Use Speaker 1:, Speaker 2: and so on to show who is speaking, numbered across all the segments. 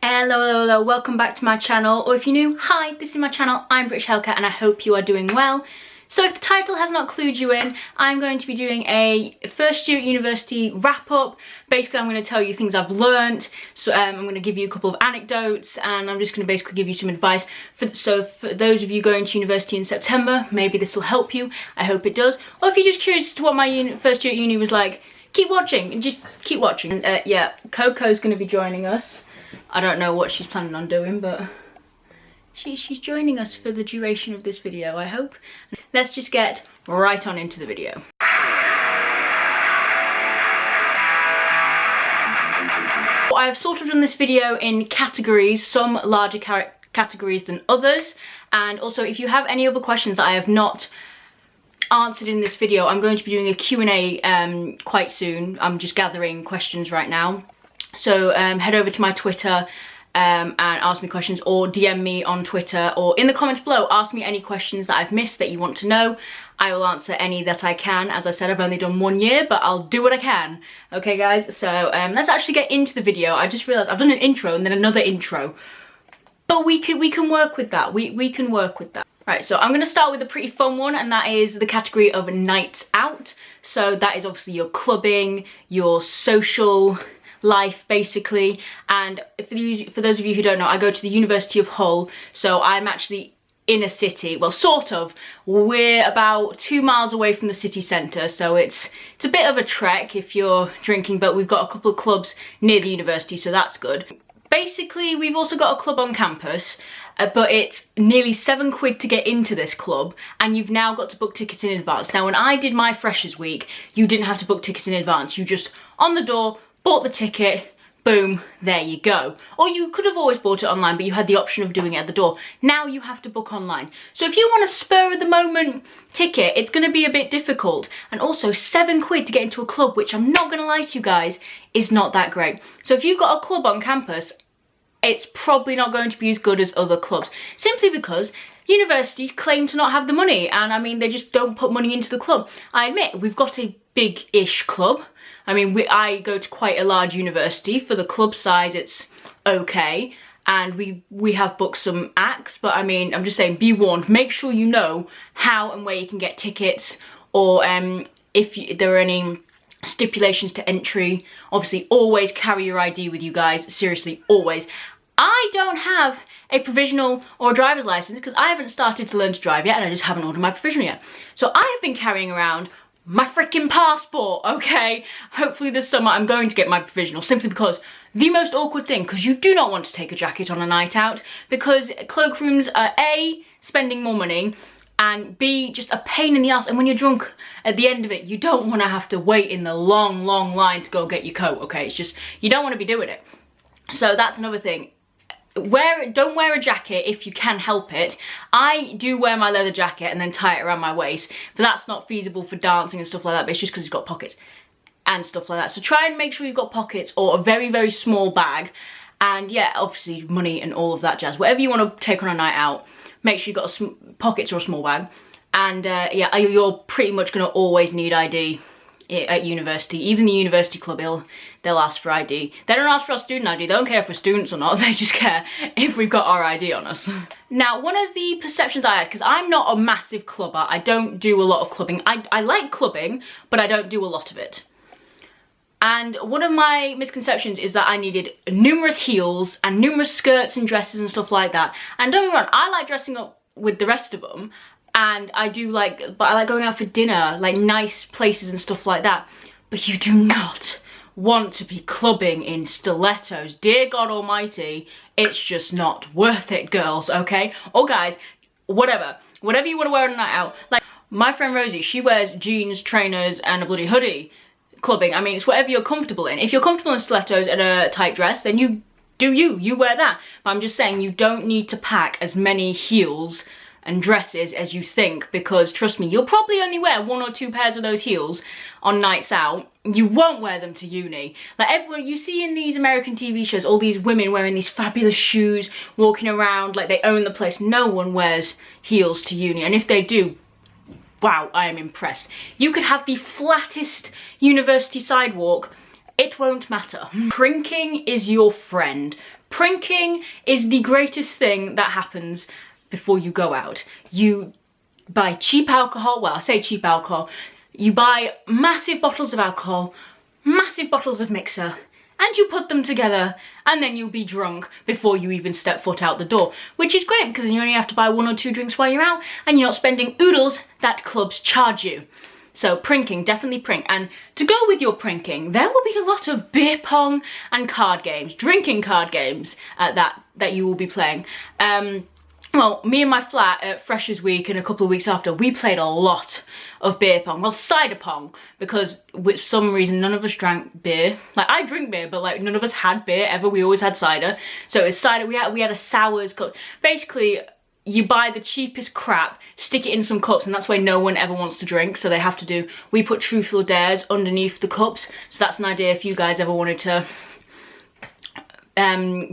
Speaker 1: Hello, welcome back to my channel, or if you're new, hi, this is my channel, I'm British Hellcat and I hope you are doing well. So if the title has not clued you in, I'm going to be doing a first year at university wrap up. Basically I'm going to tell you things I've learnt, so I'm going to give you a couple of anecdotes and I'm just going to basically give you some advice. So for those of you going to university in September, maybe this will help you, I hope it does. Or if you're just curious as to what my first year at uni was like, keep watching, and just keep watching. And yeah, Coco's going to be joining us. I don't know what she's planning on doing, but she's joining us for the duration of this video, I hope. Let's just get right on into the video. I've sort of done this video in categories, some larger categories than others, and also if you have any other questions that I have not answered in this video, I'm going to be doing a Q&A quite soon. I'm just gathering questions right now. So head over to my Twitter and ask me questions, or DM me on Twitter, or in the comments below ask me any questions that I've missed that you want to know. I will answer any that I can. As I said, I've only done 1 year, but I'll do what I can. Okay guys, so let's actually get into the video. I just realised I've done an intro and then another intro, but we can work with that. We can work with that. Right, so I'm going to start with a pretty fun one, and that is the category of nights out. So that is obviously your clubbing, your social life basically. And for those of you who don't know, I go to the University of Hull, so I'm actually in a city, well sort of. We're about 2 miles away from the city centre, so it's a bit of a trek if you're drinking, but we've got a couple of clubs near the university, so that's good. Basically we've also got a club on campus, but it's nearly £7 to get into this club, and you've now got to book tickets in advance. Now when I did my freshers week, you didn't have to book tickets in advance, you just on the door bought the ticket, boom, there you go. Or you could have always bought it online, but you had the option of doing it at the door. Now you have to book online. So if you want a spur of the moment ticket, it's going to be a bit difficult. And also £7 to get into a club, which I'm not going to lie to you guys, is not that great. So if you've got a club on campus, it's probably not going to be as good as other clubs, simply because universities claim to not have the money, and I mean they just don't put money into the club. I admit we've got a big-ish club. I mean I go to quite a large university. For the club size it's okay, and we have booked some acts, but I mean I'm just saying, be warned, make sure you know how and where you can get tickets, or if there are any stipulations to entry. Obviously always carry your ID with you guys, seriously, always. I don't have a provisional or a driver's license because I haven't started to learn to drive yet, and I just haven't ordered my provisional yet. So I have been carrying around my freaking passport, okay? Hopefully this summer I'm going to get my provisional, simply because the most awkward thing, because you do not want to take a jacket on a night out, because cloakrooms are A, spending more money, and B, just a pain in the ass. And when you're drunk at the end of it, you don't want to have to wait in the long line to go get your coat, okay? It's just, you don't want to be doing it. So that's another thing. Don't wear a jacket if you can help it. I do wear my leather jacket and then tie it around my waist, but that's not feasible for dancing and stuff like that, but it's just because it's got pockets and stuff like that. So try and make sure you've got pockets, or a very small bag, and yeah, obviously money and all of that jazz. Whatever you want to take on a night out, make sure you've got pockets or a small bag. And yeah, you're pretty much going to always need ID at university. Even the university club, they'll ask for ID. They don't ask for our student ID. They don't care if we're students or not. They just care if we've got our ID on us. Now, one of the perceptions I had, because I'm not a massive clubber, I don't do a lot of clubbing. I like clubbing, but I don't do a lot of it. And one of my misconceptions is that I needed numerous heels and numerous skirts and dresses and stuff like that. And don't get me wrong, I like dressing up with the rest of them, and I like going out for dinner, like nice places and stuff like that. But you do not want to be clubbing in stilettos. Dear God Almighty, it's just not worth it, girls, okay? Or guys, whatever you want to wear on a night out. Like my friend Rosie, she wears jeans, trainers, and a bloody hoodie clubbing. I mean, it's whatever you're comfortable in. If you're comfortable in stilettos and a tight dress, then you wear that. But I'm just saying, you don't need to pack as many heels and dresses as you think, because trust me, you'll probably only wear 1 or 2 pairs of those heels on nights out. You won't wear them to uni. Like everyone you see in these American TV shows, all these women wearing these fabulous shoes, walking around like they own the place. No one wears heels to uni, and if they do, wow, I am impressed. You could have the flattest university sidewalk, it won't matter. Prinking is your friend. Prinking is the greatest thing that happens before you go out. You buy cheap alcohol, well, I say cheap alcohol, you buy massive bottles of alcohol, massive bottles of mixer, and you put them together, and then you'll be drunk before you even step foot out the door, which is great because you only have to buy 1 or 2 drinks while you're out, and you're not spending oodles that clubs charge you. So prinking, definitely prink. And to go with your prinking, there will be a lot of beer pong and card games, drinking card games that you will be playing. Well, me and my flat at Freshers Week and a couple of weeks after, we played a lot of beer pong. Well, cider pong, because with some reason none of us drank beer. Like, I drink beer, but like none of us had beer ever. We always had cider. So it's cider. We had a sours cup. Basically, you buy the cheapest crap, stick it in some cups, and that's why no one ever wants to drink. So they have to do, we put truth or dares underneath the cups. So that's an idea if you guys ever wanted to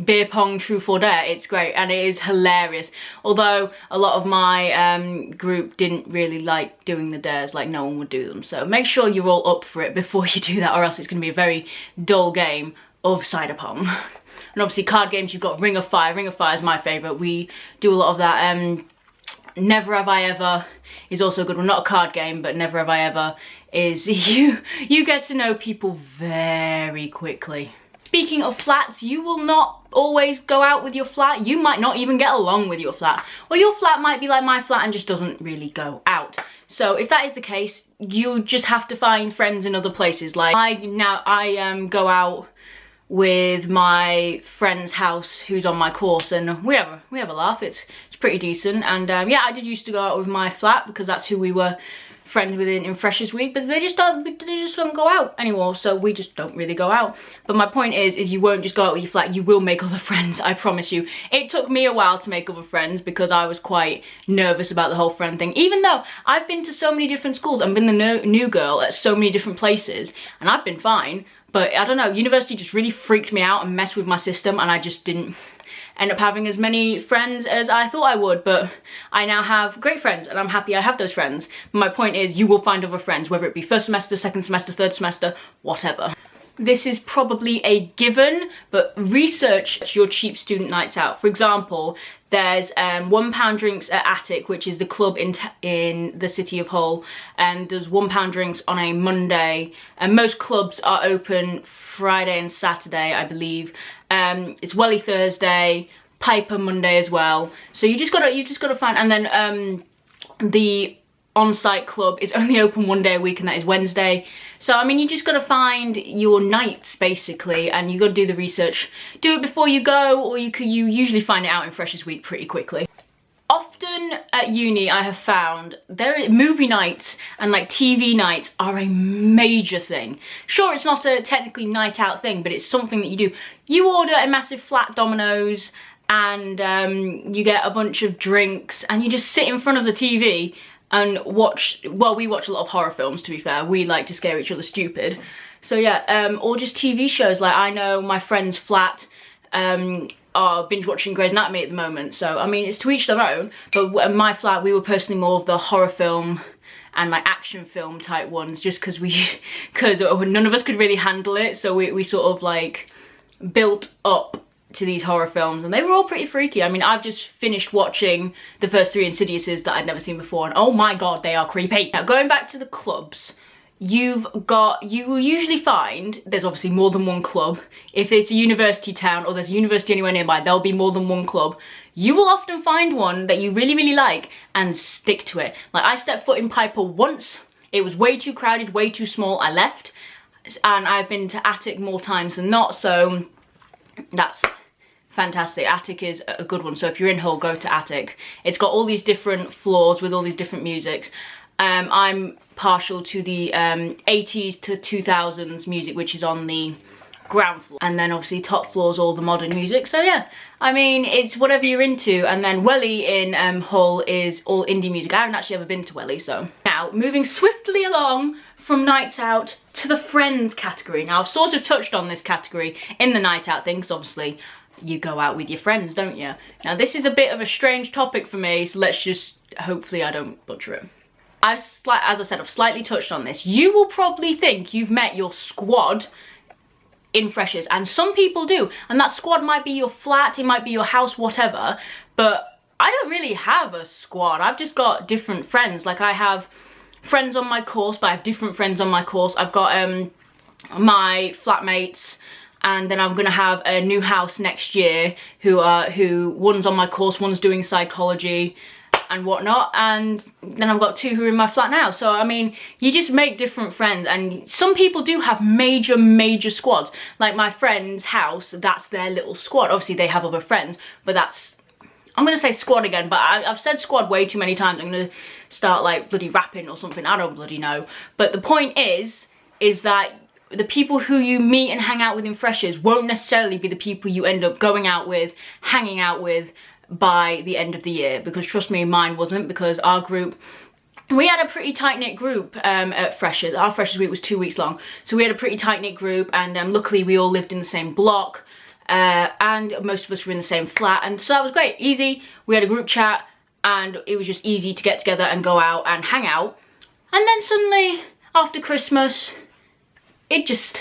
Speaker 1: beer pong truth or dare. It's great and it is hilarious, although a lot of my group didn't really like doing the dares, like no one would do them. So make sure you're all up for it before you do that, or else it's going to be a very dull game of cider pong. And obviously card games, you've got Ring of Fire. Ring of Fire is my favourite. We do a lot of that. Never Have I Ever is also a good one. Not a card game, but Never Have I Ever is you get to know people very quickly. Speaking of flats, you will not always go out with your flat. You might not even get along with your flat. Or your flat might be like my flat and just doesn't really go out. So if that is the case, you just have to find friends in other places. Like I go out with my friend's house who's on my course, and we have a laugh. It's pretty decent. And yeah, I did used to go out with my flat because that's who we were friends with in Freshers Week, but they just don't go out anymore, so we just don't really go out. But my point is you won't just go out with your flat, you will make other friends, I promise you. It took me a while to make other friends because I was quite nervous about the whole friend thing, even though I've been to so many different schools and been the new girl at so many different places, and I've been fine. But I don't know, university just really freaked me out and messed with my system, and I just didn't end up having as many friends as I thought I would. But I now have great friends and I'm happy I have those friends. But my point is, you will find other friends, whether it be first semester, second semester, third semester, whatever. This is probably a given, but research your cheap student nights out. For example, there's £1 drinks at Attic, which is the club in the city of Hull, and there's £1 drinks on a Monday, and most clubs are open Friday and Saturday, I believe. It's Welly Thursday, Piper Monday as well. So you just gotta find, and then the on-site club is only open 1 day a week, and that is Wednesday. So I mean, you just gotta find your nights basically, and you gotta do the research. Do it before you go, or you usually find it out in Freshers Week pretty quickly. Often at uni I have found movie nights and like TV nights are a major thing. Sure, it's not a technically night out thing, but it's something that you do. You order a massive flat Domino's and you get a bunch of drinks and you just sit in front of the TV and watch, well, we watch a lot of horror films, to be fair. We like to scare each other stupid. So yeah, or just TV shows. Like, I know my friend's flat are binge watching Grey's Anatomy at the moment. So, I mean, it's to each their own. But in my flat, we were personally more of the horror film and like action film type ones, just because none of us could really handle it. So we sort of like built up to these horror films, and they were all pretty freaky. I mean, I've just finished watching the first 3 Insidiouses that I'd never seen before, and oh my god, they are creepy. Now, going back to the clubs, you will usually find there's obviously more than one club. If it's a university town or there's a university anywhere nearby, there'll be more than one club. You will often find one that you really, really like and stick to it. Like, I stepped foot in Piper once. It was way too crowded, way too small. I left, and I've been to Attic more times than not, so that's fantastic. Attic is a good one. So if you're in Hull, go to Attic. It's got all these different floors with all these different musics. I'm partial to the 80s to 2000s music, which is on the ground floor, and then obviously top floor's all the modern music. So yeah, I mean, it's whatever you're into. And then Welly in Hull is all indie music. I haven't actually ever been to Welly. So now, moving swiftly along from nights out to the friends category. Now, I've sort of touched on this category in the night out thing, because obviously you go out with your friends, don't you? Now, this is a bit of a strange topic for me, so let's just, hopefully I don't butcher it. As I said, I've slightly touched on this. You will probably think you've met your squad in Freshers, and some people do, and that squad might be your flat, it might be your house, whatever, but I don't really have a squad. I've just got different friends. Like, I have friends on my course, but I have different friends on my course. I've got my flatmates, and then I'm gonna have a new house next year who one's on my course, one's doing psychology and whatnot, and then I've got 2 who are in my flat now. So I mean, you just make different friends, and some people do have major squads. Like my friend's house, that's their little squad. Obviously they have other friends, but that's, I'm gonna say squad again, but I've said squad way too many times. I'm gonna start like bloody rapping or something, I don't bloody know. But the point is that the people who you meet and hang out with in Freshers won't necessarily be the people you end up going out with, hanging out with by the end of the year, because trust me, mine wasn't, because our group, we had a pretty tight-knit group at Freshers. Our Freshers week was 2 weeks long, so we had a pretty tight-knit group, and luckily we all lived in the same block, and most of us were in the same flat, and so that was great, easy. We had a group chat, and it was just easy to get together and go out and hang out. And then suddenly, after Christmas, it just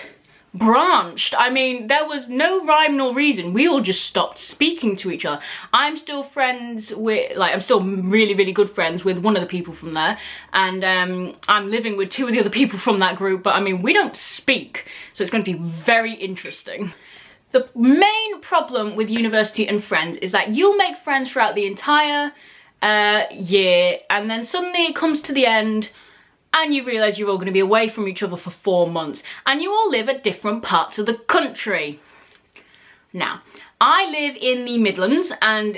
Speaker 1: branched. I mean, there was no rhyme nor reason. We all just stopped speaking to each other. I'm still friends with, like, I'm still really good friends with one of the people from there, and I'm living with 2 of the other people from that group, but I mean, we don't speak, so it's going to be very interesting. The main problem with university and friends is that you'll make friends throughout the entire year, and then suddenly it comes to the end, and you realise you're all going to be away from each other for 4 months, and you all live at different parts of the country. Now, I live in the Midlands, and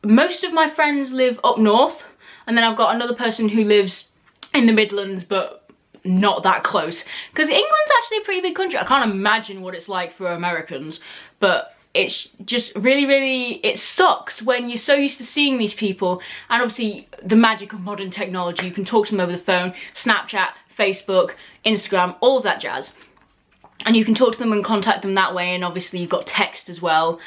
Speaker 1: most of my friends live up north, and then I've got another person who lives in the Midlands, but not that close, because England's actually a pretty big country. I can't imagine what it's like for Americans, but it's just really, it sucks when you're so used to seeing these people, and obviously the magic of modern technology, you can talk to them over the phone, Snapchat, Facebook, Instagram, all of that jazz, and you can talk to them and contact them that way, and obviously you've got text as well,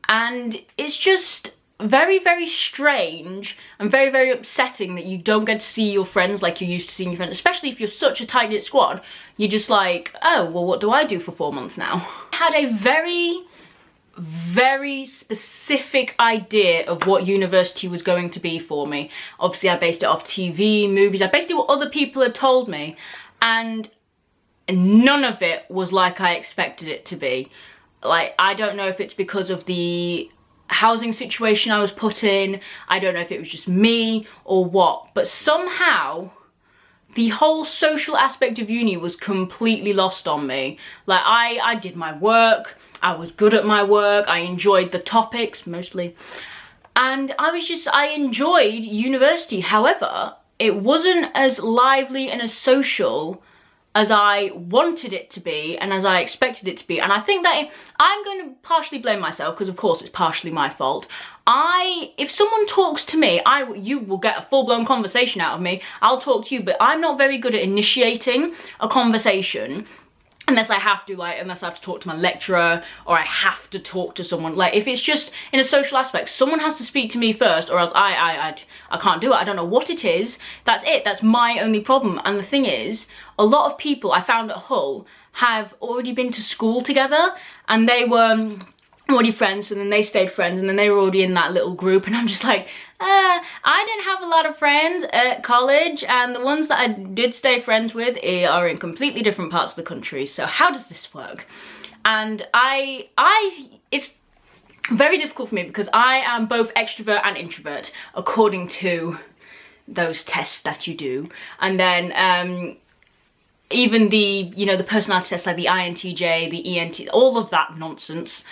Speaker 1: and it's just very strange and very upsetting that you don't get to see your friends like you're used to seeing your friends, especially if you're such a tight-knit squad. You're just like, oh, well, what do I do for 4 months now? I had a very specific idea of what university was going to be for me. Obviously I based it off TV, movies, I based it what other people had told me, and none of it was like I expected it to be. Like, I don't know if it's because of the housing situation I was put in, I don't know if it was just me or what, but somehow the whole social aspect of uni was completely lost on me. Like, I did my work, I was good at my work, I enjoyed the topics mostly, and I enjoyed university. However, it wasn't as lively and as social as I wanted it to be and as I expected it to be. And I think that I'm going to partially blame myself, because of course it's partially my fault. If someone talks to me, you will get a full-blown conversation out of me. I'll talk to you, but I'm not very good at initiating a conversation unless I have to, like, unless I have to talk to my lecturer, or I have to talk to someone. Like, if it's just in a social aspect, someone has to speak to me first, or else I can't do it. I don't know what it is. That's it. That's my only problem. And the thing is, a lot of people I found at Hull have already been to school together, and they were already friends, and then they stayed friends, and then they were already in that little group, and I'm just like, I didn't have a lot of friends at college, and the ones that I did stay friends with are in completely different parts of the country, so how does this work? And it's very difficult for me, because I am both extrovert and introvert, according to those tests that you do, and then even the, you know, the personality tests like the INTJ, the ENT, all of that nonsense,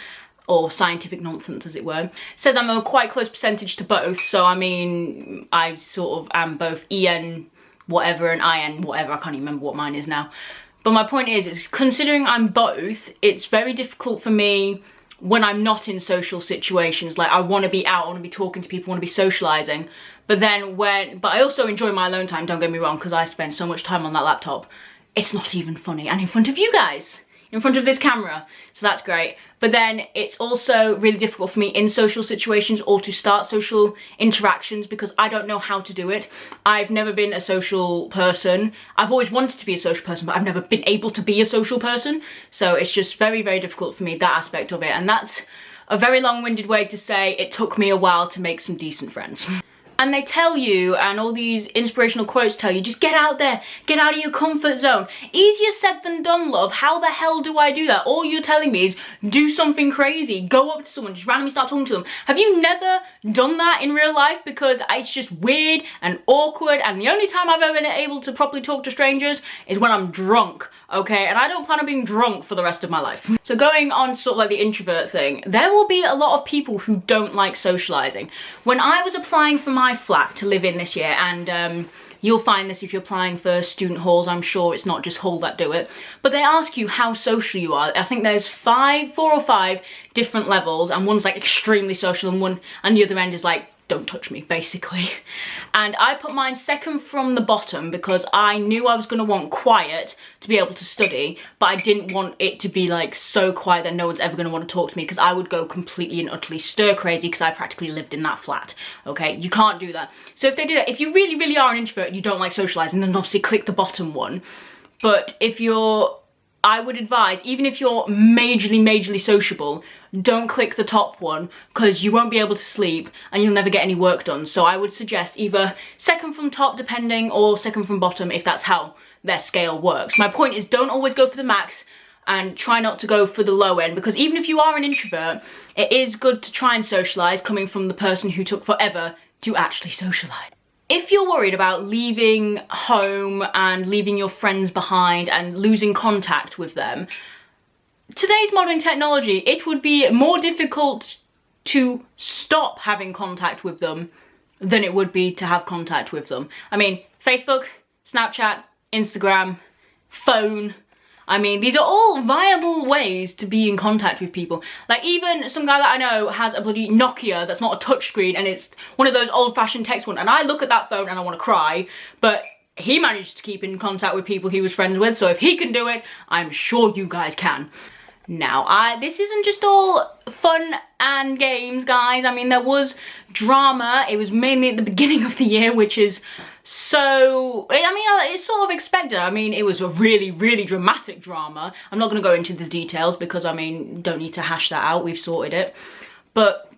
Speaker 1: or scientific nonsense as it were, says I'm a quite close percentage to both. So I mean, I sort of am both EN whatever and IN whatever, I can't even remember what mine is now. But my point is considering I'm both, it's very difficult for me when I'm not in social situations. Like, I want to be out, I want to be talking to people, I want to be socialising, but then but I also enjoy my alone time, don't get me wrong, because I spend so much time on that laptop. It's not even funny, and in front of you guys, in front of this camera, so that's great. But then it's also really difficult for me in social situations or to start social interactions because I don't know how to do it. I've never been a social person. I've always wanted to be a social person, but I've never been able to be a social person. So it's just very, very difficult for me, that aspect of it. And that's a very long-winded way to say it took me a while to make some decent friends. And they tell you, and all these inspirational quotes tell you, just get out there, get out of your comfort zone. Easier said than done, love. How the hell do I do that? All you're telling me is do something crazy, go up to someone, just randomly start talking to them. Have you never done that in real life? Because it's just weird and awkward, and the only time I've ever been able to properly talk to strangers is when I'm drunk. Okay, and I don't plan on being drunk for the rest of my life. So going on sort of like the introvert thing, there will be a lot of people who don't like socializing. When I was applying for my flat to live in this year, and you'll find this if you're applying for student halls, I'm sure it's not just Hull that do it, but they ask you how social you are. I think there's 4 or 5 different levels, and one's like extremely social and the other end is like, don't touch me, basically. And I put mine second from the bottom because I knew I was going to want quiet to be able to study, but I didn't want it to be like so quiet that no one's ever going to want to talk to me, because I would go completely and utterly stir crazy because I practically lived in that flat. Okay, you can't do that. So if they do that, if you really, really are an introvert and you don't like socializing, then obviously click the bottom one. But if you're, I would advise, even if you're majorly sociable, don't click the top one because you won't be able to sleep and you'll never get any work done. So I would suggest either second from top depending, or second from bottom if that's how their scale works. My point is, don't always go for the max and try not to go for the low end, because even if you are an introvert, it is good to try and socialize, coming from the person who took forever to actually socialize. If you're worried about leaving home and leaving your friends behind and losing contact with them, today's modern technology, it would be more difficult to stop having contact with them than it would be to have contact with them. I mean, Facebook, Snapchat, Instagram, phone, I mean, these are all viable ways to be in contact with people. Like, even some guy that I know has a bloody Nokia that's not a touchscreen, and it's one of those old-fashioned text ones, and I look at that phone and I want to cry, but he managed to keep in contact with people he was friends with, so if he can do it, I'm sure you guys can. Now, this isn't just all fun and games, guys. I mean, there was drama. It was mainly at the beginning of the year, which is so, I mean, it's sort of expected. I mean, it was a really dramatic drama. I'm not going to go into the details because, I mean, don't need to hash that out. We've sorted it. But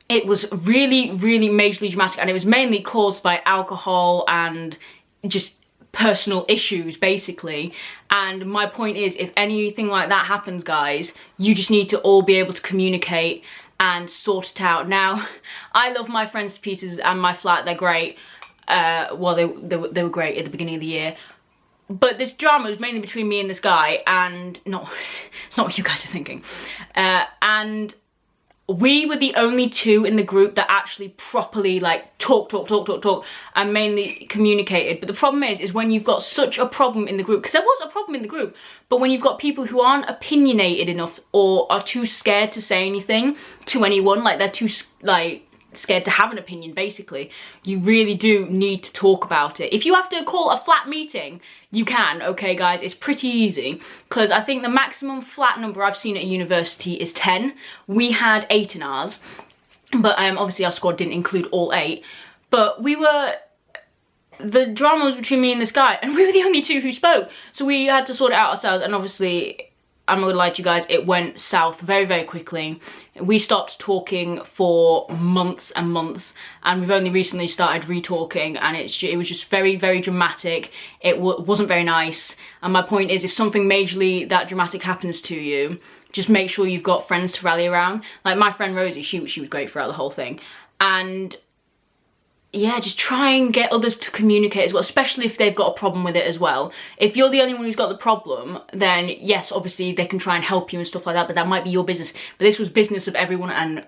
Speaker 1: it was really majorly dramatic, and it was mainly caused by alcohol and just personal issues, basically. And my point is, if anything like that happens, guys, you just need to all be able to communicate and sort it out. Now, I love my friends to pieces and my flat, they're great. Well, they were great at the beginning of the year, but this drama was mainly between me and this guy, and it's not what you guys are thinking. And we were the only two in the group that actually properly like talk and mainly communicated. But the problem is when you've got such a problem in the group, because there was a problem in the group, but when you've got people who aren't opinionated enough or are too scared to say anything to anyone, like they're too like scared to have an opinion, basically, you really do need to talk about it. If you have to call a flat meeting, you can, okay guys, it's pretty easy, because I think the maximum flat number I've seen at a university is 10. We had 8 in ours, but obviously our squad didn't include all 8, but the drama was between me and this guy, and we were the only 2 who spoke, so we had to sort it out ourselves. And obviously, I'm not gonna lie to you guys, it went south very quickly. We stopped talking for months and months, and we've only recently started re-talking, and it was just very dramatic. It wasn't very nice, and my point is, if something majorly that dramatic happens to you, just make sure you've got friends to rally around. Like my friend Rosie, she was great throughout the whole thing, and yeah, just try and get others to communicate as well, especially if they've got a problem with it as well. If you're the only one who's got the problem, then yes, obviously they can try and help you and stuff like that, but that might be your business. But this was business of everyone, and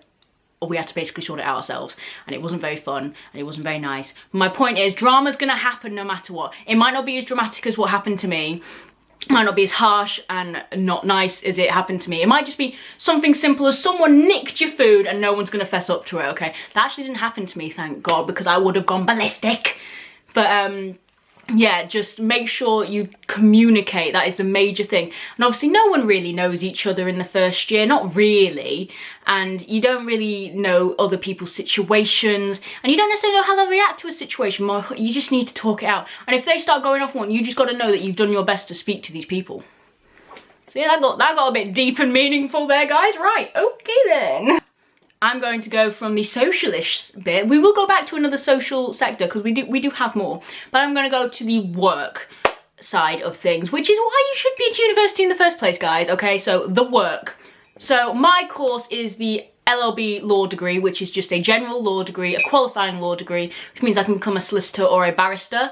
Speaker 1: we had to basically sort it out ourselves, and it wasn't very fun, and it wasn't very nice. My point is, drama's gonna happen no matter what. It might not be as dramatic as what happened to me, might not be as harsh and not nice as it happened to me. It might just be something simple as someone nicked your food and no one's gonna fess up to it, okay? That actually didn't happen to me, thank God, because I would have gone ballistic. But yeah, just make sure you communicate. That is the major thing. And obviously no one really knows each other in the first year, not really, and you don't really know other people's situations, and you don't necessarily know how they'll react to a situation. You just need to talk it out, and if they start going off one, you just got to know that you've done your best to speak to these people. See, that got a bit deep and meaningful there, guys. Right, okay then. I'm going to go from the socialist bit. We will go back to another social sector because we do have more. But I'm going to go to the work side of things, which is why you should be at university in the first place, guys. Okay, so the work. So my course is the LLB law degree, which is just a general law degree, a qualifying law degree, which means I can become a solicitor or a barrister.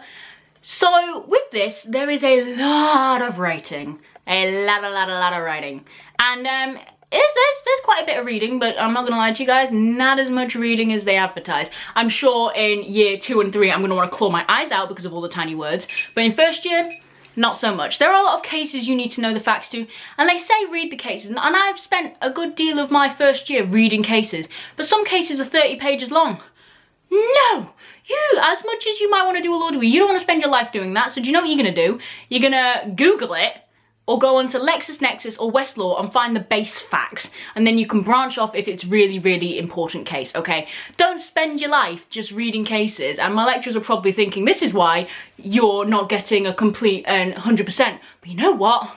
Speaker 1: So with this, there is a lot of writing. A lot of writing. And there's quite a bit of reading, but I'm not gonna lie to you guys, not as much reading as they advertise. I'm sure in year 2 and 3 I'm gonna want to claw my eyes out because of all the tiny words, but in first year, not so much. There are a lot of cases you need to know the facts to, and they say read the cases, and I've spent a good deal of my first year reading cases, but some cases are 30 pages long. No! As much as you might want to do a law degree, you don't want to spend your life doing that, so do you know what you're gonna do? You're gonna Google it, or go onto LexisNexis or Westlaw and find the base facts, and then you can branch off if it's really important case, okay? Don't spend your life just reading cases, and my lecturers are probably thinking this is why you're not getting a complete and 100%. But you know what?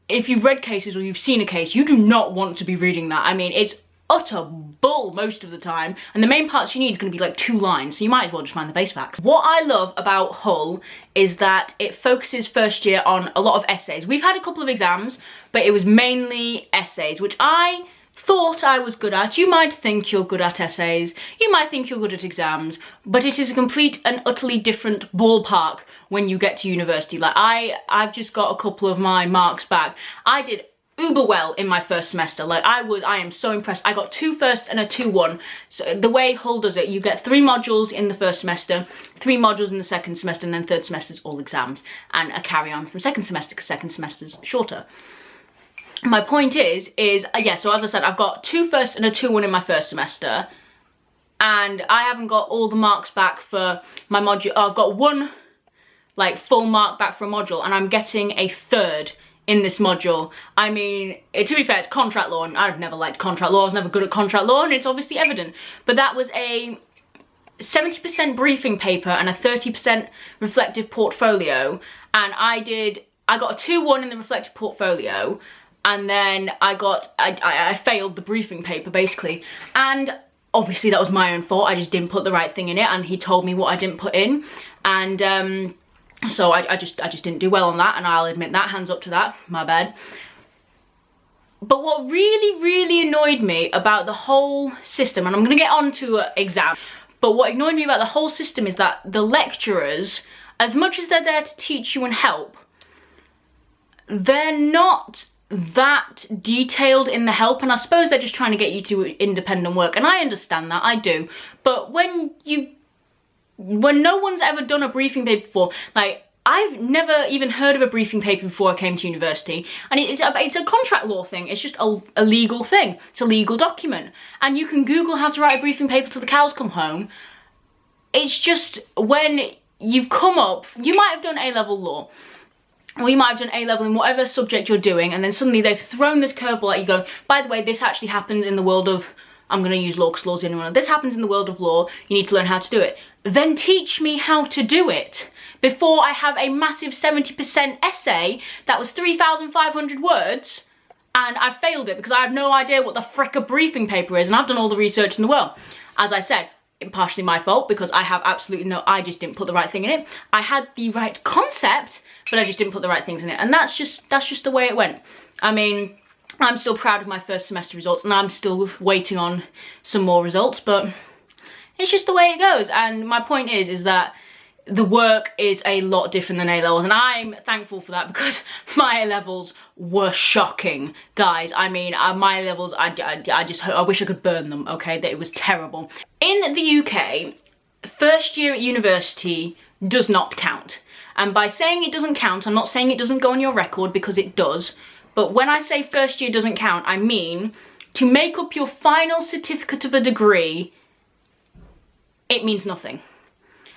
Speaker 1: If you've read cases or you've seen a case, you do not want to be reading that. I mean, it's utter bull most of the time, and the main parts you need is going to be like 2 lines, so you might as well just find the base facts. What I love about Hull is that it focuses first year on a lot of essays. We've had a couple of exams, but it was mainly essays, which I thought I was good at. You might think you're good at essays, you might think you're good at exams, but it is a complete and utterly different ballpark when you get to university. Like I've just got a couple of my marks back. I did uber well in my first semester. Like I am so impressed. I got 2 first and a 2-1. So the way Hull does it, you get 3 modules in the first semester, 3 modules in the second semester, and then third semester's all exams, and a carry on from second semester because second semester's shorter. My point is yeah, so as I said, I've got 2 first and a 2-1 in my first semester, and I haven't got all the marks back for my module. I've got 1 like full mark back for a module, and I'm getting a 3rd in this module. I mean, to be fair, it's contract law, and I've never liked contract law. I was never good at contract law, and it's obviously evident. But that was a 70% briefing paper and a 30% reflective portfolio, and I got a 2-1 in the reflective portfolio, and then I failed the briefing paper basically, and obviously that was my own fault. I just didn't put the right thing in it, and he told me what I didn't put in, and so I just didn't do well on that, and I'll admit that, hands up to that, my bad. But what really annoyed me about the whole system, and I'm gonna get on to exam, but what annoyed me about the whole system is that the lecturers, as much as they're there to teach you and help, they're not that detailed in the help, and I suppose they're just trying to get you to independent work, and I understand that, I do, but when no one's ever done a briefing paper before, like I've never even heard of a briefing paper before I came to university, and it's a contract law thing. It's just a legal thing. It's a legal document, and you can Google how to write a briefing paper till the cows come home. It's just when you've come up, you might have done A-level law, or you might have done A-level in whatever subject you're doing, and then suddenly they've thrown this curveball at you going, by the way, this actually happens in the world of, I'm going to use law because law's the only one. This happens in the world of law, you need to learn how to do it. Then teach me how to do it before I have a massive 70% essay that was 3,500 words, and I failed it because I have no idea what the frick a briefing paper is, and I've done all the research in the world. As I said, partially my fault because I have absolutely I just didn't put the right thing in it. I had the right concept, but I just didn't put the right things in it, and that's just the way it went. I mean, I'm still proud of my first semester results, and I'm still waiting on some more results, but it's just the way it goes. And my point is that the work is a lot different than A-levels, and I'm thankful for that because my A-levels were shocking, guys. I mean, my A-levels, I wish I could burn them, okay? That it was terrible. In the UK, first year at university does not count. And by saying it doesn't count, I'm not saying it doesn't go on your record, because it does. But when I say first year doesn't count, I mean to make up your final certificate of a degree, it means nothing.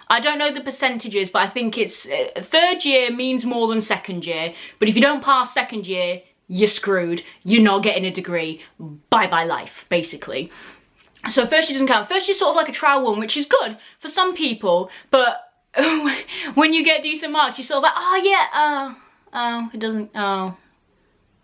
Speaker 1: I don't know the percentages, but I think it's third year means more than second year. But if you don't pass second year, you're screwed. You're not getting a degree. Bye-bye life, basically. So first year doesn't count. First year's sort of like a trial one, which is good for some people, but when you get decent marks, you're sort of like, oh yeah, it doesn't, oh.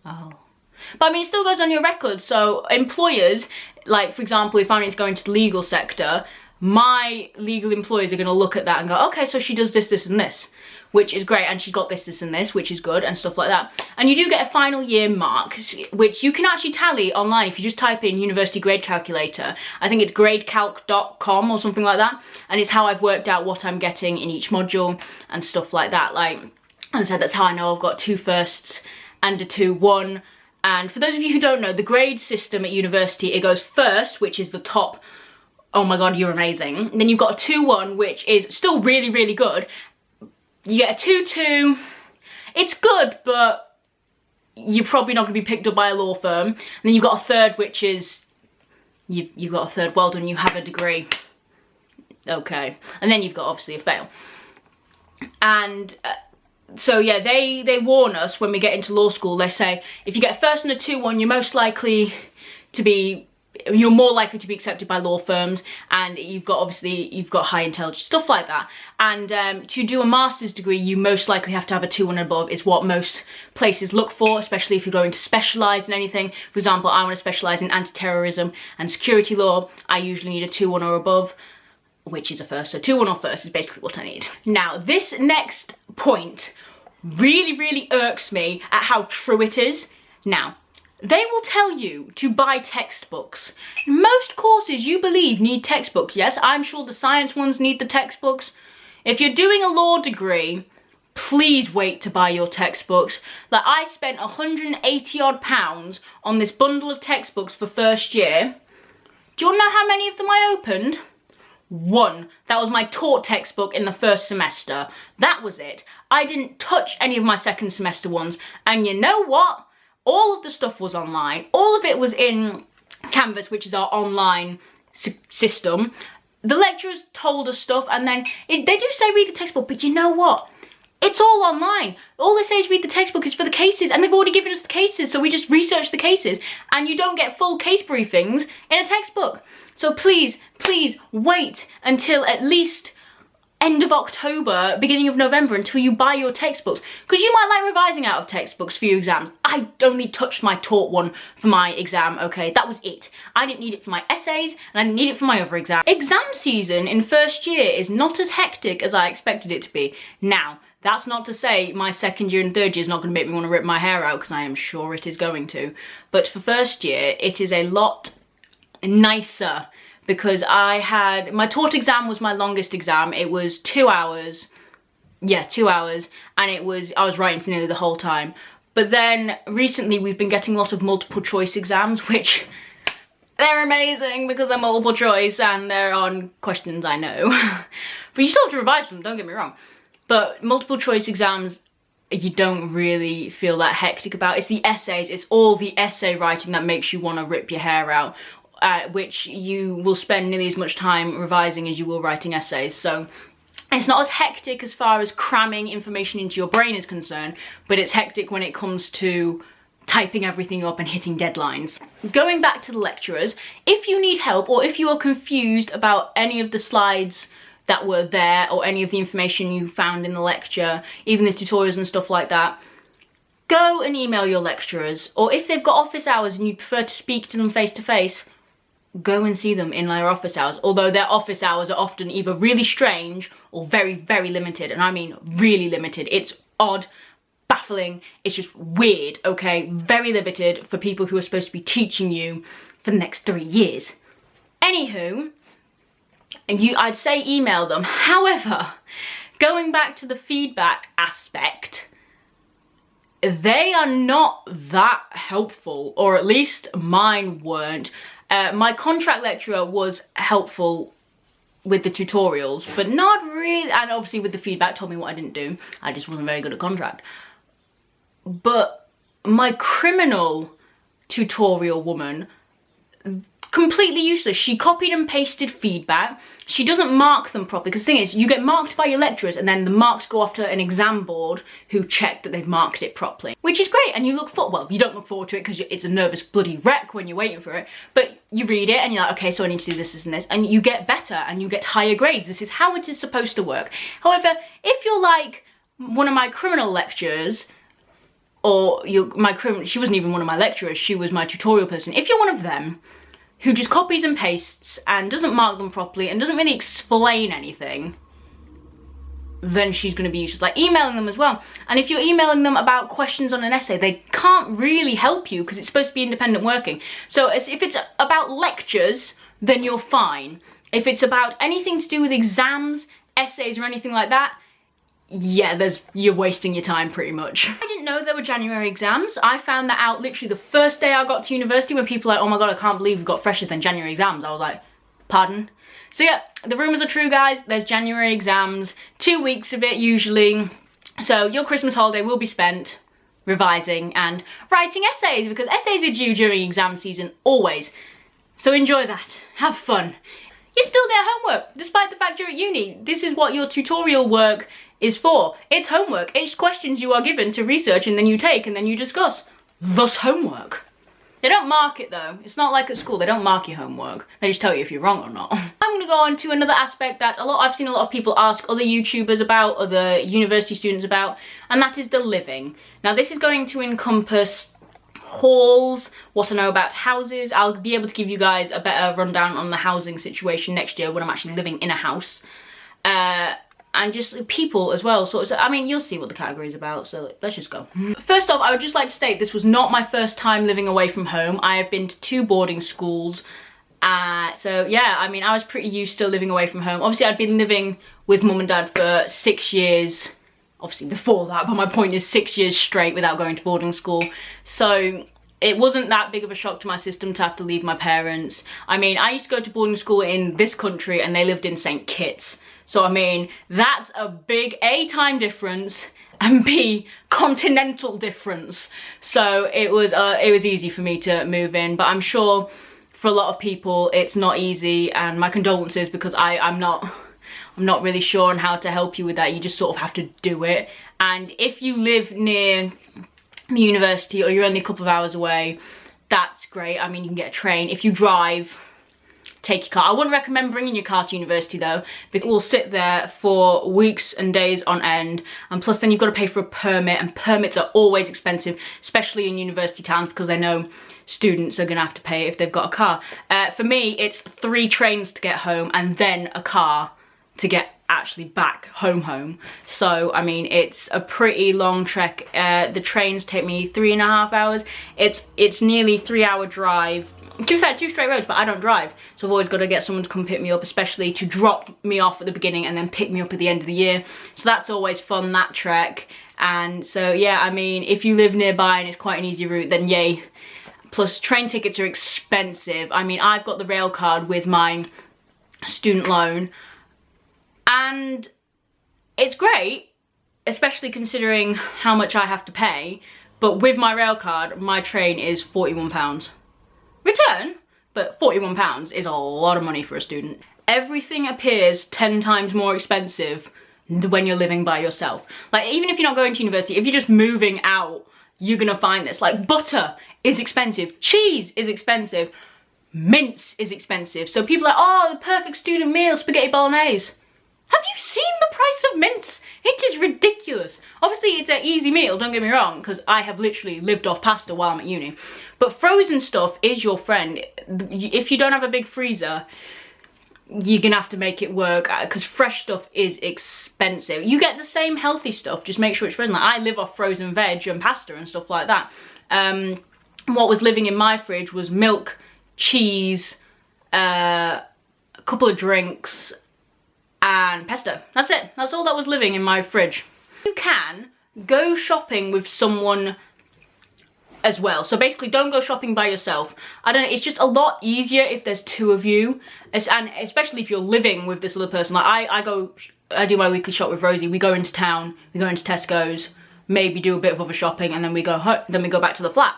Speaker 1: But I mean, it still goes on your record, so employers, like for example, if I need to go into the legal sector, my legal employers are going to look at that and go, okay, so she does this, this and this, which is great, and she got this, this and this, which is good, and stuff like that. And you do get a final year mark, which you can actually tally online if you just type in university grade calculator. I think it's gradecalc.com or something like that, and it's how I've worked out what I'm getting in each module and stuff like that. Like I said, that's how I know I've got 2 firsts and a 2-1. And for those of you who don't know, the grade system at university, it goes first, which is the top, oh my god, you're amazing. And then you've got a 2-1, which is still really, really good. You get a 2-2, it's good, but you're probably not going to be picked up by a law firm. And then you've got a 3rd, which is, you've got a 3rd, well done, you have a degree. Okay. And then you've got obviously a fail. And so yeah, they warn us when we get into law school. They say, if you get a 1st and a 2-1, you're most likely to be, you're more likely to be accepted by law firms, and you've got high intelligence, stuff like that. And to do a master's degree, you most likely have to have a 2-1 and above, is what most places look for, especially if you're going to specialise in anything. For example, I want to specialise in anti-terrorism and security law. I usually need a 2-1 or above, which is a 1st. So 2-1 or 1st is basically what I need. Now, this next point really, really irks me at how true it is. Now, they will tell you to buy textbooks. Most courses you believe need textbooks. Yes, I'm sure the science ones need the textbooks. If you're doing a law degree, please wait to buy your textbooks. Like, I spent 180 odd pounds on this bundle of textbooks for first year. Do you want to know how many of them I opened? 1. That was my taught textbook in the first semester. That was it. I didn't touch any of my second semester ones. And you know what? All of the stuff was online. All of it was in Canvas, which is our online system. The lecturers told us stuff, and then they do say read the textbook, but you know what? It's all online. All they say is read the textbook is for the cases, and they've already given us the cases, so we just research the cases, and you don't get full case briefings in a textbook. So please, please wait until at least end of October, beginning of November, until you buy your textbooks, because you might like revising out of textbooks for your exams. I only touched my taught one for my exam, okay? That was it. I didn't need it for my essays, and I didn't need it for my other exam. Exam season in first year is not as hectic as I expected it to be. Now, that's not to say my second year and third year is not going to make me want to rip my hair out, because I am sure it is going to. But for first year, it is a lot nicer, because I had, my taught exam was my longest exam. It was 2 hours, yeah, 2 hours, and I was writing for nearly the whole time. But then recently we've been getting a lot of multiple choice exams, which they're amazing because they're multiple choice and they're on questions I know. But you still have to revise them, don't get me wrong. But multiple choice exams, you don't really feel that hectic about. It's the essays, it's all the essay writing that makes you want to rip your hair out. Which you will spend nearly as much time revising as you will writing essays. So it's not as hectic as far as cramming information into your brain is concerned, but it's hectic when it comes to typing everything up and hitting deadlines. Going back to the lecturers, if you need help or if you are confused about any of the slides that were there or any of the information you found in the lecture, even the tutorials and stuff like that, go and email your lecturers. Or if they've got office hours and you prefer to speak to them face to face, go and see them in their office hours, although their office hours are often either really strange or very, very limited, and I mean really limited. It's odd, baffling, it's just weird, okay? Very limited for people who are supposed to be teaching you for the next 3 years. Anywho, I'd say email them. However, going back to the feedback aspect, they are not that helpful, or at least mine weren't. My contract lecturer was helpful with the tutorials, but not really, and obviously with the feedback, told me what I didn't do. I just wasn't very good at contract. But my criminal tutorial woman, completely useless. She copied and pasted feedback. She doesn't mark them properly, because the thing is, you get marked by your lecturers and then the marks go off to an exam board who check that they've marked it properly, which is great. And you look forward, well, you don't look forward to it because it's a nervous bloody wreck when you're waiting for it, but you read it and you're like, okay, so I need to do this and this, and you get better and you get higher grades. This is how it is supposed to work. However, if you're like one of my criminal lecturers, or she wasn't even one of my lecturers, she was my tutorial person. If you're one of them who just copies and pastes and doesn't mark them properly and doesn't really explain anything, then she's going to be useless. Like emailing them as well. And if you're emailing them about questions on an essay, they can't really help you because it's supposed to be independent working. So if it's about lectures, then you're fine. If it's about anything to do with exams, essays or anything like that, yeah, you're wasting your time pretty much. I didn't know there were January exams. I found that out literally the first day I got to university, when people were like, oh my god, I can't believe we've got fresher than January exams. I was like, pardon? So yeah, the rumours are true, guys. There's January exams, 2 weeks of it usually. So your Christmas holiday will be spent revising and writing essays, because essays are due during exam season, always. So enjoy that, have fun. You still get homework, despite the fact you're at uni. This is what your tutorial work is for. It's homework. It's questions you are given to research and then you take and then you discuss. Thus homework. They don't mark it though. It's not like at school, they don't mark your homework. They just tell you if you're wrong or not. I'm gonna go on to another aspect that I've seen a lot of people ask other YouTubers about, other university students about, and that is the living. Now this is going to encompass halls, what I know about houses. I'll be able to give you guys a better rundown on the housing situation next year when I'm actually living in a house. And just people as well. So I mean, you'll see what the category is about, so let's just go. First off, I would just like to state this was not my first time living away from home. I have been to 2 boarding schools. So yeah, I mean, I was pretty used to living away from home. Obviously, I'd been living with mum and dad for 6 years. Obviously before that, but my point is 6 years straight without going to boarding school. So it wasn't that big of a shock to my system to have to leave my parents. I mean, I used to go to boarding school in this country and they lived in St. Kitts. So I mean, that's a big A, time difference, and B, continental difference. So it was easy for me to move in, but I'm sure for a lot of people it's not easy, and my condolences, because I'm not really sure on how to help you with that. You just sort of have to do it. And if you live near the university or you're only a couple of hours away, that's great. I mean, you can get a train. If you drive, take your car. I wouldn't recommend bringing your car to university though, because it will sit there for weeks and days on end, and plus then you've got to pay for a permit, and permits are always expensive, especially in university towns, because I know students are gonna have to pay if they've got a car. For me, it's 3 trains to get home and then a car to get actually back home. So I mean, it's a pretty long trek. The trains take me 3.5 hours. It's nearly 3-hour drive. To be fair, 2 straight roads, but I don't drive, so I've always got to get someone to come pick me up, especially to drop me off at the beginning and then pick me up at the end of the year. So that's always fun, that trek. And so yeah, I mean, if you live nearby and it's quite an easy route, then yay. Plus train tickets are expensive. I mean, I've got the rail card with my student loan, and it's great, especially considering how much I have to pay. But with my rail card, my train is £41. Return, but £41 is a lot of money for a student. Everything appears 10 times more expensive when you're living by yourself. Like, even if you're not going to university, if you're just moving out, you're gonna find this. Like, butter is expensive, cheese is expensive, mince is expensive. So people are like, oh, the perfect student meal, spaghetti bolognese. Have you seen the price of mince? It is ridiculous. Obviously, it's an easy meal, don't get me wrong, because I have literally lived off pasta while I'm at uni. But frozen stuff is your friend. If you don't have a big freezer, you're gonna have to make it work, because fresh stuff is expensive. You get the same healthy stuff, just make sure it's frozen. Like, I live off frozen veg and pasta and stuff like that. What was living in my fridge was milk, cheese, a couple of drinks, and pesto. That's it. That's all that was living in my fridge. You can go shopping with someone as well. So basically, don't go shopping by yourself. I don't know, it's just a lot easier if there's 2 of you, and especially if you're living with this other person. Like I do my weekly shop with Rosie. We go into town, we go into Tesco's, maybe do a bit of other shopping, and then we go back to the flat.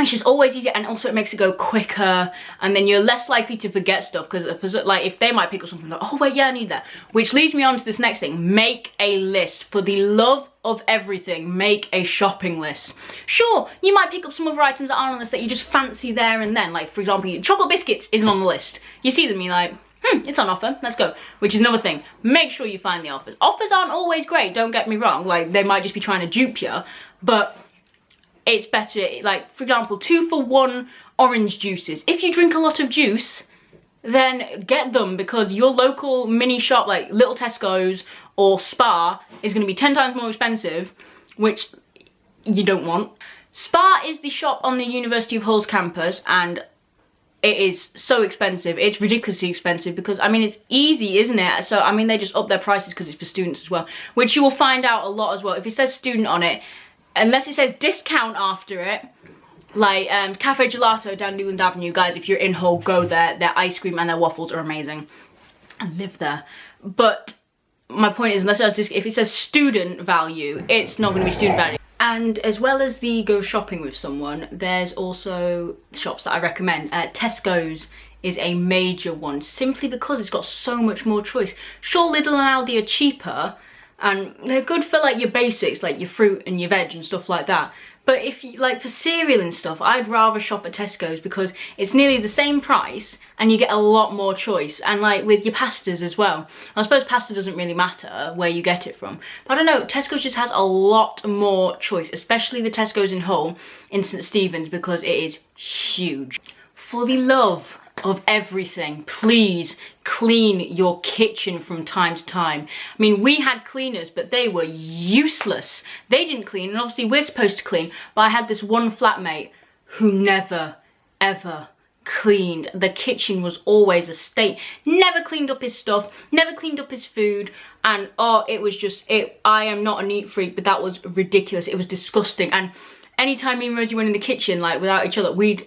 Speaker 1: it's just always easier, and also it makes it go quicker, and then you're less likely to forget stuff, because like if they might pick up something like, oh wait, yeah, I need that. Which leads me on to this next thing: make a list. For the love of everything, make a shopping list. Sure, you might pick up some other items that aren't on the list that you just fancy there and then, like for example, chocolate biscuits isn't on the list. You see them, you're like, it's on offer, let's go. Which is another thing, make sure you find the offers. Offers aren't always great, don't get me wrong, like they might just be trying to dupe you, but it's better, like for example, 2 for 1 orange juices. If you drink a lot of juice, then get them, because your local mini shop like Little Tesco's or Spar is going to be 10 times more expensive, which you don't want. Spar is the shop on the University of Hull's campus, and it is so expensive. It's ridiculously expensive because, I mean, it's easy, isn't it? So, I mean, they just up their prices because it's for students as well, which you will find out a lot as well. If it says student on it, unless it says discount after it, like Cafe Gelato down Newland Avenue, guys, if you're in Hull, go there. Their ice cream and their waffles are amazing. I live there. But my point is, unless if it says student value, it's not going to be student value. And as well as the go shopping with someone, there's also shops that I recommend. Tesco's is a major one, simply because it's got so much more choice. Sure, Lidl and Aldi are cheaper, and they're good for like your basics, like your fruit and your veg and stuff like that. But if you like for cereal and stuff, I'd rather shop at Tesco's because it's nearly the same price and you get a lot more choice. And like with your pastas as well, I suppose pasta doesn't really matter where you get it from, but I don't know, Tesco's just has a lot more choice, especially the Tesco's in Hull in St Stephen's, because it is huge. For the love of everything, please clean your kitchen from time to time. I mean, we had cleaners, but they were useless. They didn't clean, and obviously we're supposed to clean, but I had this one flatmate who never, ever cleaned. The kitchen was always a state. Never cleaned up his stuff, never cleaned up his food, and oh, it was just, I am not a neat freak, but that was ridiculous. It was disgusting. And anytime me and Rosie went in the kitchen, like without each other, we'd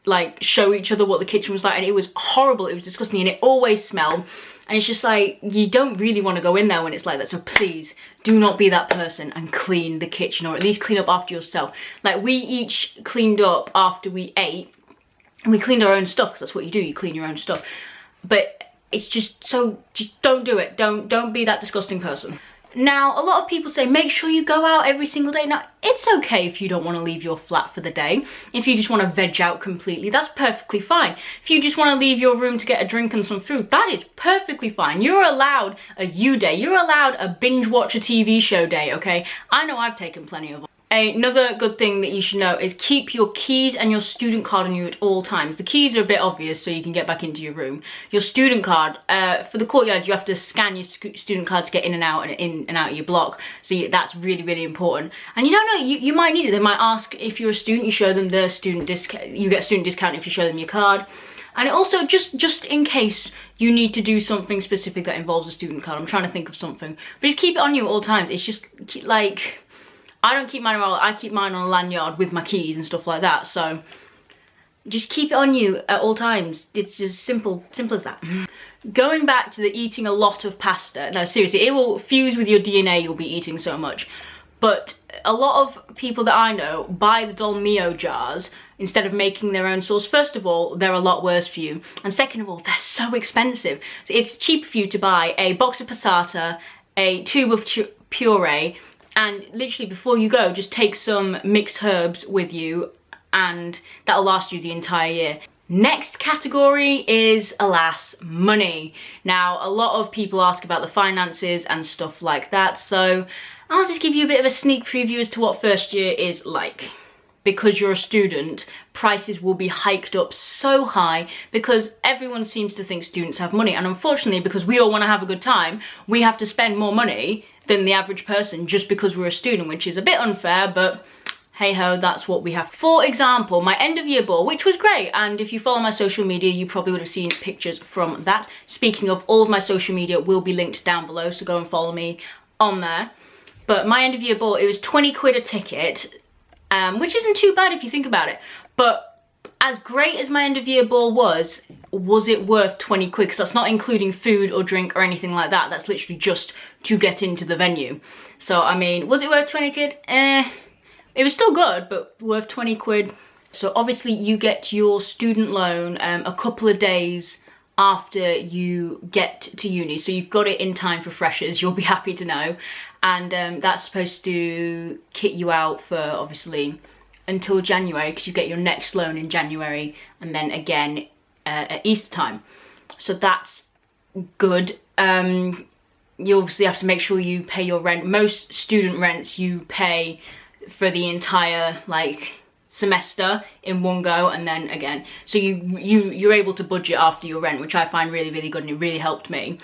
Speaker 1: like show each other what the kitchen was like, and it was horrible, it was disgusting, and it always smelled, and it's just like, you don't really want to go in there when it's like that. So please do not be that person and clean the kitchen, or at least clean up after yourself. Like we each cleaned up after we ate, and we cleaned our own stuff, because that's what you do, you clean your own stuff. But it's just so, just don't do it. Don't be that disgusting person. Now, a lot of people say make sure you go out every single day. Now, it's okay if you don't want to leave your flat for the day. If you just want to veg out completely, that's perfectly fine. If you just want to leave your room to get a drink and some food, that is perfectly fine. You're allowed a you day. You're allowed a binge watch a TV show day, okay? I know I've taken plenty of them. Another good thing that you should know is keep your keys and your student card on you at all times. The keys are a bit obvious, so you can get back into your room. Your student card, for the courtyard, you have to scan your student card to get in and out of your block. So that's really, really important. And you don't know, you might need it. They might ask if you're a student, you show them the student discount. You get a student discount if you show them your card. And also, just in case you need to do something specific that involves a student card. I'm trying to think of something. But just keep it on you at all times. It's just like, I don't keep mine on, I keep mine on a lanyard with my keys and stuff like that. So just keep it on you at all times. It's just simple as that. Going back to the eating a lot of pasta. No, seriously, it will fuse with your DNA, you'll be eating so much. But a lot of people that I know buy the Dolmio jars instead of making their own sauce. First of all, they're a lot worse for you. And second of all, they're so expensive. So it's cheaper for you to buy a box of passata, a tube of puree, and literally before you go, just take some mixed herbs with you, and that'll last you the entire year. Next category is, alas, money. Now, a lot of people ask about the finances and stuff like that, so I'll just give you a bit of a sneak preview as to what first year is like. Because you're a student, prices will be hiked up so high because everyone seems to think students have money, and unfortunately, because we all want to have a good time, we have to spend more money than the average person just because we're a student, which is a bit unfair, but hey ho, that's what we have. For example, my end of year ball, which was great, and if you follow my social media, you probably would have seen pictures from that. Speaking of, all of my social media will be linked down below, so go and follow me on there. But my end of year ball, it was 20 quid a ticket, which isn't too bad if you think about it. But as great as my end of year ball was it worth 20 quid? Because that's not including food or drink or anything like that. That's literally just to get into the venue. So, I mean, was it worth 20 quid? It was still good, but worth 20 quid? So obviously you get your student loan a couple of days after you get to uni, so you've got it in time for freshers, you'll be happy to know. And that's supposed to kit you out for obviously until January, because you get your next loan in January and then again at Easter time. So that's good. You obviously have to make sure you pay your rent. Most student rents you pay for the entire like semester in one go, and then again, so you're able to budget after your rent, which I find really, really good, and it really helped me.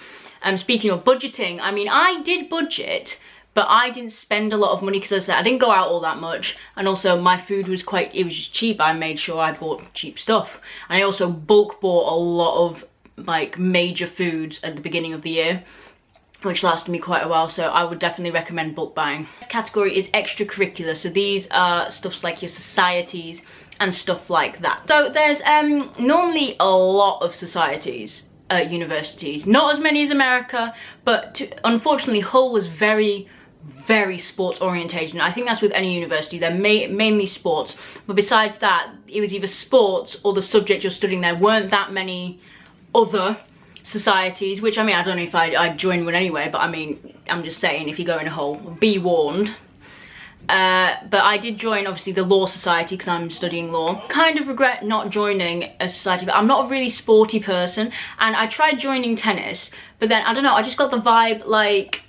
Speaker 1: Speaking of budgeting, I mean, I did budget, but I didn't spend a lot of money, because as I said, I didn't go out all that much, and also my food was it was just cheap. I made sure I bought cheap stuff, and I also bulk bought a lot of like major foods at the beginning of the year, which lasted me quite a while, so I would definitely recommend bulk buying. This category is extracurricular, so these are stuffs like your societies and stuff like that. So there's normally a lot of societies at universities, not as many as America, but unfortunately Hull was very sports orientated. I think that's with any university, they're mainly sports, but besides that, it was either sports or the subject you're studying. There weren't that many other societies, which I mean, I don't know if I'd join one anyway, but I mean, I'm just saying, if you go in a hole, be warned. But I did join obviously the law society because I'm studying law. Kind of regret not joining a society, but I'm not a really sporty person, and I tried joining tennis, but then I don't know, I just got the vibe like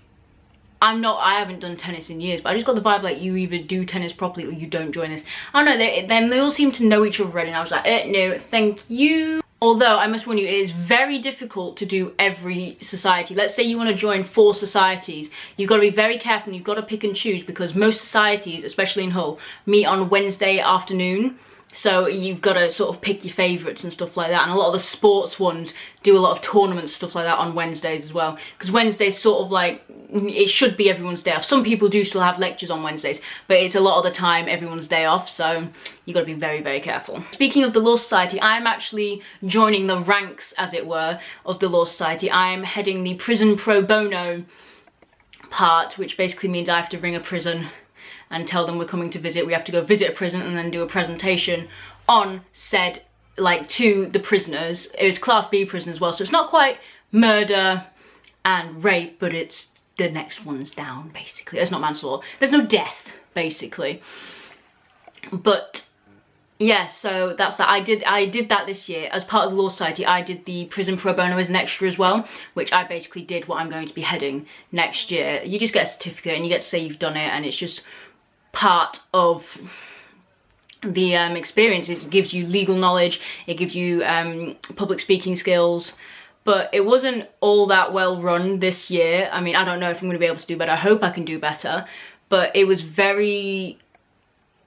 Speaker 1: I haven't done tennis in years, but I just got the vibe like you either do tennis properly or you don't join this. I don't know, then they all seem to know each other already, and I was like, no, thank you. Although, I must warn you, it is very difficult to do every society. Let's say you want to join 4 societies. You've got to be very careful, and you've got to pick and choose, because most societies, especially in Hull, meet on Wednesday afternoon. So you've got to sort of pick your favourites and stuff like that. And a lot of the sports ones do a lot of tournaments, stuff like that on Wednesdays as well. Because Wednesday's sort of like, it should be everyone's day off. Some people do still have lectures on Wednesdays, but it's a lot of the time everyone's day off. So you've got to be very, very careful. Speaking of the Law Society, I'm actually joining the ranks, as it were, of the Law Society. I'm heading the prison pro bono part, which basically means I have to ring a prison and tell them we're coming to visit. We have to go visit a prison and then do a presentation on said, like, to the prisoners. It was Class B prison as well, so it's not quite murder and rape, but it's the next one's down, basically. It's not manslaughter. There's no death, basically. But yeah, so that's that. I did that this year as part of the Law Society. I did the prison pro bono as an extra as well, which I basically did what I'm going to be heading next year. You just get a certificate and you get to say you've done it, and it's just part of the experience. It gives you legal knowledge, it gives you public speaking skills, but it wasn't all that well run this year. I mean, I don't know if I'm going to be able to do better. I hope I can do better, but it was very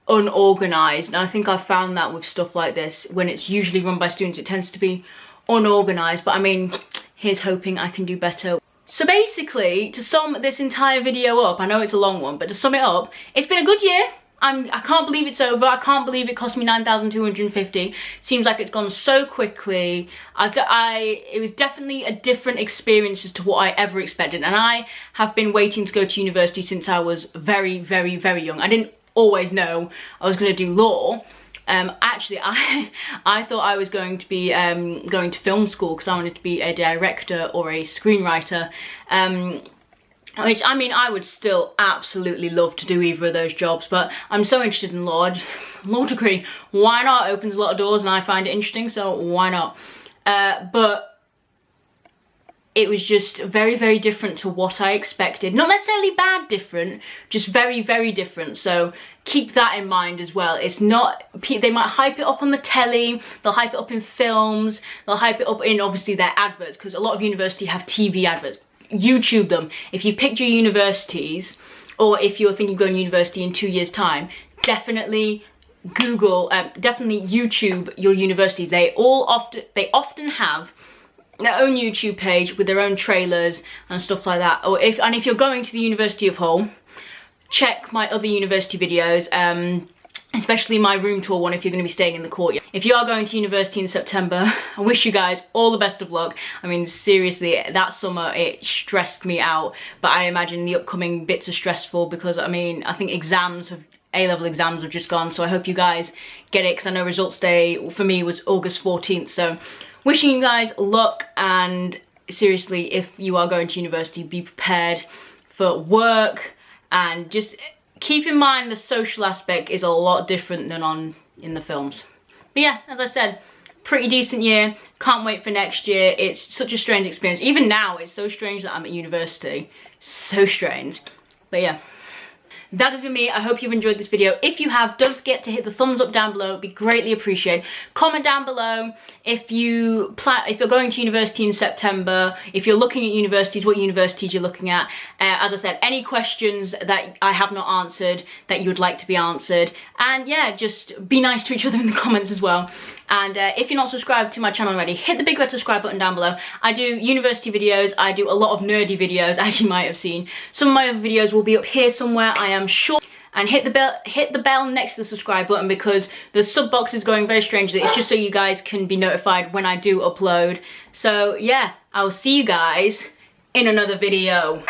Speaker 1: unorganized, and I think I found that with stuff like this, when it's usually run by students, it tends to be unorganized. But I mean, here's hoping I can do better. So basically, to sum this entire video up, I know it's a long one, but to sum it up, it's been a good year. I can't believe it's over. I can't believe it cost me 9,250. Seems like it's gone so quickly. It was definitely a different experience as to what I ever expected, and I have been waiting to go to university since I was very, very, very young. I didn't always know I was going to do law. Actually, I thought I was going to be going to film school because I wanted to be a director or a screenwriter, which, I mean, I would still absolutely love to do either of those jobs, but I'm so interested in law. Law degree, why not? It opens a lot of doors and I find it interesting, so why not? But it was just very, very different to what I expected. Not necessarily bad different, just very, very different. So keep that in mind as well. It's not, they might hype it up on the telly, they'll hype it up in films, they'll hype it up in obviously their adverts, because a lot of universities have TV adverts. YouTube them. If you picked your universities, or if you're thinking of going to university in 2 years' time, definitely Google, definitely YouTube your universities. They often have their own YouTube page with their own trailers and stuff like that. Or if you're going to the University of Hull, check my other university videos, especially my room tour one if you're going to be staying in the courtyard. If you are going to university in September, I wish you guys all the best of luck. I mean, seriously, that summer it stressed me out, but I imagine the upcoming bits are stressful because, I mean, I think exams have A-level exams have just gone, so I hope you guys get it, because I know results day for me was August 14th, so wishing you guys luck, and seriously, if you are going to university, be prepared for work, and just keep in mind the social aspect is a lot different than in the films. But yeah, as I said, pretty decent year, can't wait for next year. It's such a strange experience. Even now, it's so strange that I'm at university, so strange. But yeah, that has been me. I hope you've enjoyed this video. If you have, don't forget to hit the thumbs up down below. It'd be greatly appreciated. Comment down below if you're going to university in September, if you're looking at universities, what universities you're looking at. As I said, any questions that I have not answered that you would like to be answered. And yeah, just be nice to each other in the comments as well. And if you're not subscribed to my channel already, hit the big red subscribe button down below. I do university videos, I do a lot of nerdy videos, as you might have seen. Some of my other videos will be up here somewhere, I am sure. And hit the bell next to the subscribe button, because the sub box is going very strangely. It's just so you guys can be notified when I do upload. So yeah, I'll see you guys in another video.